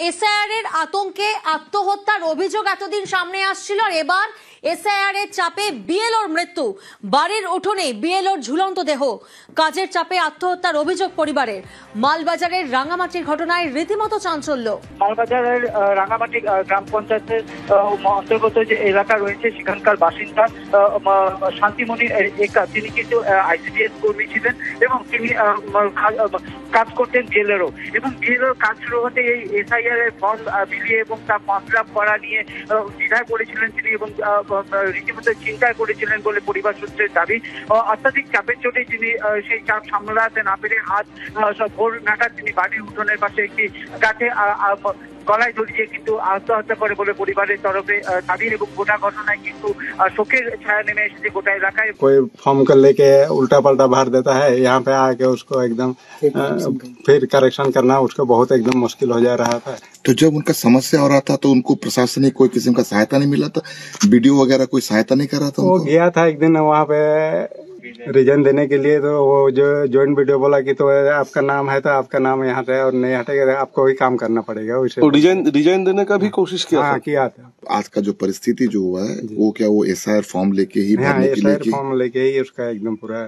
SIR এর আতঙ্কে আত্মহত্যার অভিযোগ এতদিন সামনে আসছিল, আর এবার এসআইআর এর চাপে বিএলওর মৃত্যু। বাড়ির উঠোনে বিএলওর ঝুলন্ত দেহ। কাজের চাপে আত্মহত্যার অভিযোগ পরিবারের। মালবাজারের রাঙামাটির ঘটনায় রীতিমতো চাঞ্চল্য। মালবাজারের রাঙামাটি গ্রাম পঞ্চায়েতের অন্তর্গত যে এলাকা রয়েছে সেখানকার বাসিন্দা শান্তিমণি একা, তিনি কিন্তু আইসিডিএস কর্মী ছিলেন এবং তিনি কাজ করতেন বিএলওরও, এবং বিএলওর কাজ শুরু হতে এই এসআইআর এর ফর্ম মিলিয়ে এবং তা ফর্ম ফিল আপ করা নিয়ে দ্বিধায় পড়েছিলেন তিনি এবং রীতিমতো চিন্তায় পড়েছিলেন বলে পরিবার সূত্রের দাবি। অত্যাধিক চাপের চোটে তিনি সেই চাপ সামলাতে না পেরে আজ ভোর নাগাদ তিনি বাড়ির উঠোনের পাশে একটি গাছে গলায় জড়িয়ে কিন্তু আত্মহত্যা করে বলে পরিবারের তরফে দাবি, এবং গোটা ঘটনায় কিন্তু শোকের ছায়া নেমে এসেছে গোটা এলাকায়। कोई फॉर्म कर लेके उल्टा पल्टा भर देता है, यहाँ पे आके उसको एकदम फिर करेक्शन करना उसको बहुत एकदम मुश्किल हो जा रहा था। तो जब उनका समस्या हो रहा था तो उनको प्रशासनिक कोई किस्म का सहायता नहीं मिला था, बीडीओ वगैरह कोई सहायता नहीं कर रहा था? वो गया था एक दिन वहाँ पे रीजन देने के लिए, तो वो जो जॉइंट वीडियो बोला कि तो आपका नाम है तो आपका नाम यहाँ से और नहीं हटेगा, आपको ही काम करना पड़ेगा। तो रिजाइन देने का भी कोशिश किया? हाँ, किया था। आज का जो परिस्थिति जो हुआ है वो क्या वो एसआईआर फॉर्म लेके ही भरने के लिए फॉर्म लेके ही उसका एकदम पूरा